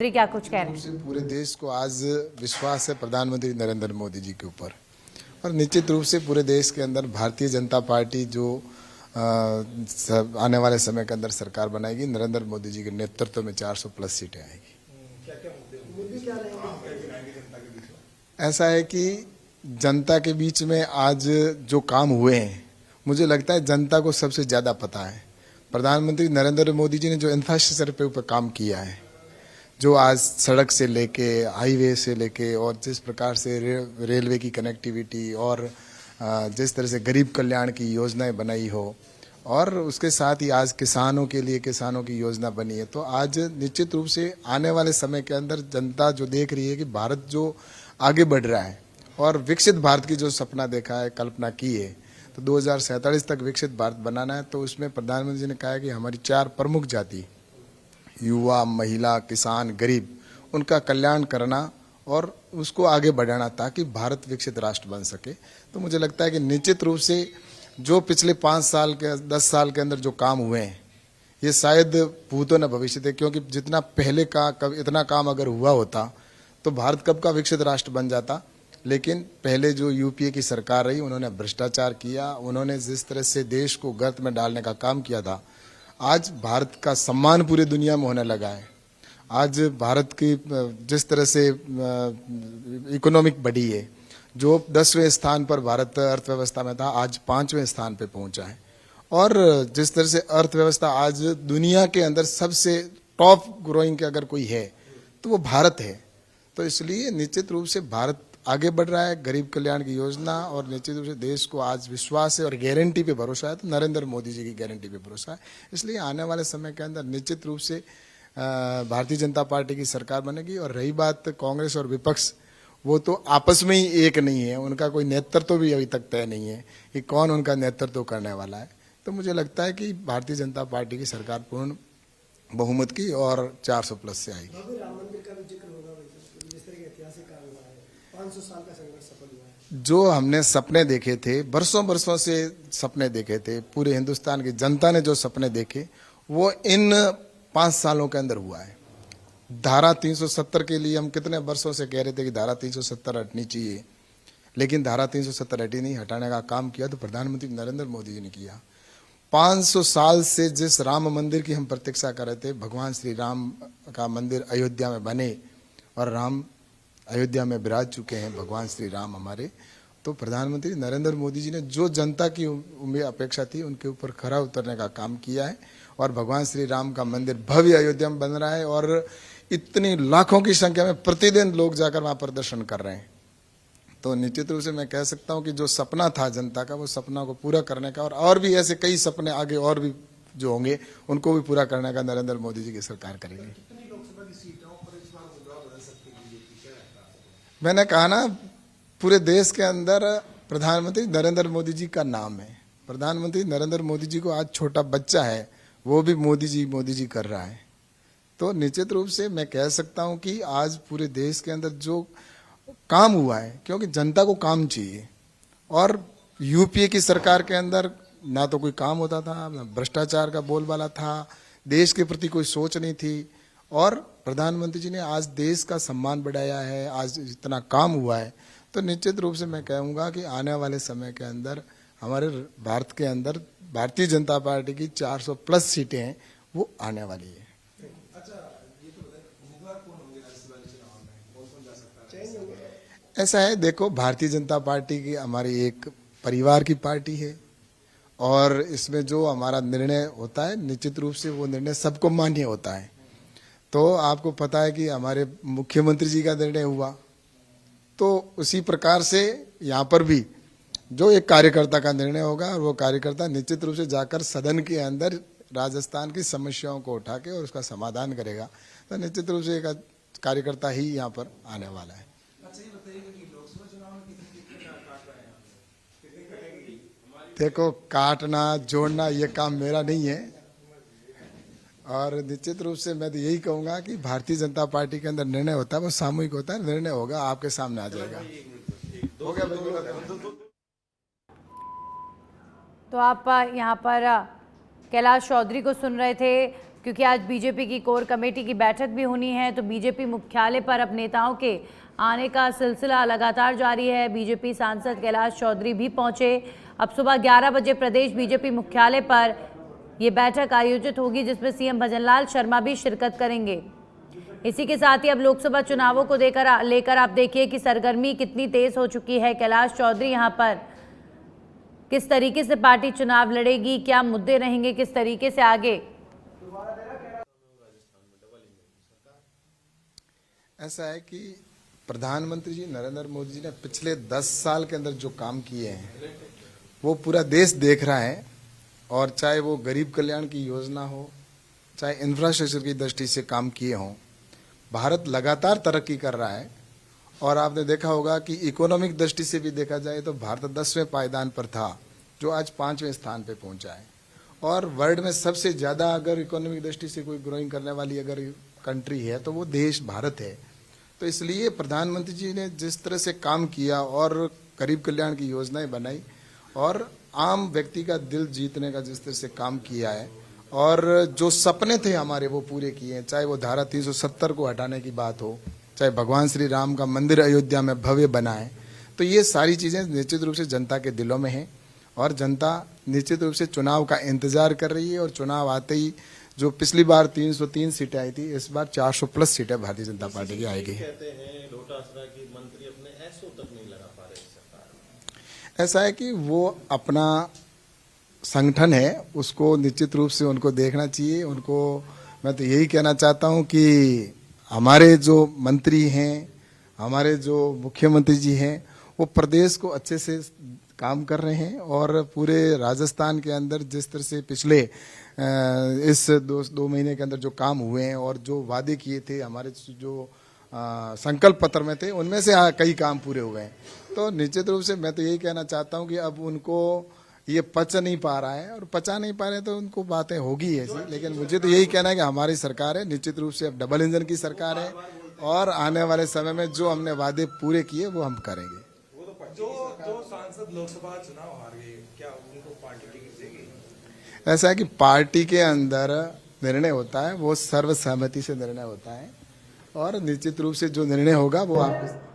क्या कुछ कह रहे हैं? से पूरे देश को आज विश्वास है प्रधानमंत्री नरेंद्र मोदी जी के ऊपर, और निश्चित रूप से पूरे देश के अंदर भारतीय जनता पार्टी जो आने वाले समय के अंदर सरकार बनाएगी, नरेंद्र मोदी जी के नेतृत्व में 400 प्लस सीटें आएगी। ऐसा है कि जनता के बीच में आज जो काम हुए हैं, मुझे लगता है जनता को सबसे ज्यादा पता है। प्रधानमंत्री नरेंद्र मोदी जी ने जो इंफ्रास्ट्रक्चर पे ऊपर काम किया है, जो आज सड़क से लेके हाईवे से लेके और जिस प्रकार से रेलवे की कनेक्टिविटी और जिस तरह से गरीब कल्याण की योजनाएं बनाई हो, और उसके साथ ही आज किसानों के लिए किसानों की योजना बनी है, तो आज निश्चित रूप से आने वाले समय के अंदर जनता जो देख रही है कि भारत जो आगे बढ़ रहा है और विकसित भारत की जो सपना देखा है, कल्पना की है, तो 2047 तक विकसित भारत बनाना है। तो उसमें प्रधानमंत्री जी ने कहा है कि हमारी 4 प्रमुख जाति, युवा, महिला, किसान, गरीब, उनका कल्याण करना और उसको आगे बढ़ाना ताकि भारत विकसित राष्ट्र बन सके। तो मुझे लगता है कि निश्चित रूप से जो पिछले 5 साल के 10 साल के अंदर जो काम हुए हैं, ये शायद भूतो न भविष्य थे, क्योंकि जितना पहले का इतना काम अगर हुआ होता तो भारत कब का विकसित राष्ट्र बन जाता। लेकिन पहले जो यूपीए की सरकार रही, उन्होंने भ्रष्टाचार किया, उन्होंने जिस तरह से देश को गर्त में डालने का काम किया था, आज भारत का सम्मान पूरी दुनिया में होने लगा है। आज भारत की जिस तरह से इकोनॉमिक बढ़ी है, जो 10वें स्थान पर भारत अर्थव्यवस्था में था, आज 5वें स्थान पे पहुंचा है। और जिस तरह से अर्थव्यवस्था आज दुनिया के अंदर सबसे टॉप ग्रोइंग के अगर कोई है तो वो भारत है। तो इसलिए निश्चित रूप से भारत आगे बढ़ रहा है, गरीब कल्याण की योजना, और निश्चित रूप से देश को आज विश्वास है और गारंटी पे भरोसा है, तो नरेंद्र मोदी जी की गारंटी पे भरोसा है। इसलिए आने वाले समय के अंदर निश्चित रूप से भारतीय जनता पार्टी की सरकार बनेगी। और रही बात कांग्रेस और विपक्ष, वो तो आपस में ही एक नहीं है, उनका कोई नेतृत्व भी अभी तक तय नहीं है कि कौन उनका नेतृत्व करने वाला है। तो मुझे लगता है कि भारतीय जनता पार्टी की सरकार पूर्ण बहुमत की और 400 प्लस से आएगी। राम मंदिर का भी जिक्र होगा, जिस तरह के ऐतिहासिक काम हुआ है, 500 साल का संघर्ष सफल हुआ है। जो हमने सपने देखे थे, बरसों से सपने देखे थे, पूरे हिंदुस्तान की जनता ने जो सपने देखे, वो इन 5 सालों के अंदर हुआ है। धारा 370 के लिए हम कितने वर्षों से कह रहे थे कि धारा 370 हटनी चाहिए, लेकिन धारा 370 हटी नहीं। हटाने का काम किया तो प्रधानमंत्री नरेंद्र मोदी जी ने किया। 500 साल से जिस राम मंदिर की हम प्रतीक्षा कर रहे थे, भगवान श्री राम का मंदिर अयोध्या में बने और राम अयोध्या में विराज चुके हैं, भगवान श्री राम हमारे, तो प्रधानमंत्री नरेंद्र मोदी जी ने जो जनता की उम्मीद अपेक्षा थी उनके ऊपर खरा उतरने का काम किया है। और भगवान श्री राम का मंदिर भव्य अयोध्या में बन रहा है, और इतनी लाखों की संख्या में प्रतिदिन लोग जाकर वहां पर दर्शन कर रहे हैं। तो निश्चित रूप से मैं कह सकता हूं कि जो सपना था जनता का, वो सपना को पूरा करने का, और भी ऐसे कई सपने आगे और भी जो होंगे उनको भी पूरा करने का नरेंद्र मोदी जी की सरकार करेगी। मैंने कहा ना, पूरे देश के अंदर प्रधानमंत्री नरेंद्र मोदी जी का नाम है। प्रधानमंत्री नरेंद्र मोदी जी को आज छोटा बच्चा है, वो भी मोदी जी कर रहा है। तो निश्चित रूप से मैं कह सकता हूं कि आज पूरे देश के अंदर जो काम हुआ है, क्योंकि जनता को काम चाहिए, और यूपीए की सरकार के अंदर ना तो कोई काम होता था, ना भ्रष्टाचार का बोलबाला था, देश के प्रति कोई सोच नहीं थी, और प्रधानमंत्री जी ने आज देश का सम्मान बढ़ाया है, आज इतना काम हुआ है। तो निश्चित रूप से मैं कहूँगा कि आने वाले समय के अंदर हमारे भारत के अंदर भारतीय जनता पार्टी की 400 प्लस सीटें हैं, वो आने वाली है। ऐसा है, देखो, भारतीय जनता पार्टी की हमारी एक परिवार की पार्टी है, और इसमें जो हमारा निर्णय होता है, निश्चित रूप से वो निर्णय सबको मान्य होता है। तो आपको पता है कि हमारे मुख्यमंत्री जी का निर्णय हुआ, तो उसी प्रकार से यहाँ पर भी जो एक कार्यकर्ता का निर्णय होगा, और वो कार्यकर्ता निश्चित रूप से जाकर सदन के अंदर राजस्थान की समस्याओं को उठा के और उसका समाधान करेगा। तो निश्चित रूप से एक कार्यकर्ता ही यहाँ पर आने वाला है। देखो, काटना जोड़ना ये काम मेरा नहीं है, और निश्चित रूप से मैं तो यही कहूंगा कि भारतीय जनता पार्टी के अंदर निर्णय होता है, वो सामूहिक होता है, निर्णय होगा, आपके सामने आ जाएगा। हो गया। तो आप यहाँ पर कैलाश चौधरी को सुन रहे थे। क्योंकि आज बीजेपी की कोर कमेटी की बैठक भी होनी है, तो बीजेपी मुख्यालय पर अब नेताओं के आने का सिलसिला लगातार जारी है। बीजेपी सांसद कैलाश चौधरी भी पहुंचे। अब सुबह 11 बजे प्रदेश बीजेपी मुख्यालय पर ये बैठक आयोजित होगी, जिसमें सीएम भजनलाल शर्मा भी शिरकत करेंगे। इसी के साथ ही अब लोकसभा चुनावों को लेकर आप देखिए कि सरगर्मी कितनी तेज हो चुकी है। कैलाश चौधरी यहाँ पर किस तरीके से पार्टी चुनाव लड़ेगी, क्या मुद्दे रहेंगे, किस तरीके से आगे। ऐसा है कि प्रधानमंत्री जी नरेंद्र मोदी जी ने पिछले 10 साल के अंदर जो काम किए हैं वो पूरा देश देख रहा है, और चाहे वो गरीब कल्याण की योजना हो, चाहे इंफ्रास्ट्रक्चर की दृष्टि से काम किए हों, भारत लगातार तरक्की कर रहा है। और आपने देखा होगा कि इकोनॉमिक दृष्टि से भी देखा जाए तो भारत 10वें पायदान पर था, जो आज 5वें स्थान पे पहुंचा है। और वर्ल्ड में सबसे ज्यादा अगर इकोनॉमिक दृष्टि से कोई ग्रोइंग करने वाली अगर कंट्री है तो वो देश भारत है। तो इसलिए प्रधानमंत्री जी ने जिस तरह से काम किया और गरीब कल्याण की योजनाएं बनाई और आम व्यक्ति का दिल जीतने का जिस तरह से काम किया है, और जो सपने थे हमारे वो पूरे किए हैं, चाहे वो धारा 370 को हटाने की बात हो, चाहे भगवान श्री राम का मंदिर अयोध्या में भव्य बना है, तो ये सारी चीजें निश्चित रूप से जनता के दिलों में हैं। और जनता निश्चित रूप से चुनाव का इंतजार कर रही है, और चुनाव आते ही जो पिछली बार 303 सीटें आई थी, इस बार 400 प्लस सीटें भारतीय जनता पार्टी की आएगी। कहते हैं लोटासरा की मंत्री अपने ऐसों तक नहीं लगा पा रहे सरकार। ऐसा है कि वो अपना संगठन है, उसको निश्चित रूप से उनको देखना चाहिए। उनको मैं तो यही कहना चाहता हूं कि हमारे जो मंत्री हैं, हमारे जो मुख्यमंत्री जी हैं, वो प्रदेश को अच्छे से काम कर रहे हैं। और पूरे राजस्थान के अंदर जिस तरह से पिछले इस दो महीने के अंदर जो काम हुए हैं और जो वादे किए थे हमारे जो संकल्प पत्र में थे, उनमें से कई काम पूरे हो गए। तो निश्चित रूप से मैं तो यही कहना चाहता हूं कि अब उनको ये पच नहीं पा रहा है, और पचा नहीं पा रहे तो उनको बातें होगी ऐसी। लेकिन मुझे तो यही कहना है कि हमारी सरकार है, निश्चित रूप से अब डबल इंजन की सरकार है, और आने वाले समय में जो हमने वादे पूरे किए वो हम करेंगे। जो सांसद लोकसभा चुनाव हार गए, क्या उनको पार्टी टिकट देगी? ऐसा है कि पार्टी के अंदर निर्णय होता है वो सर्वसहमति से निर्णय होता है, और निश्चित रूप से जो निर्णय होगा वो आप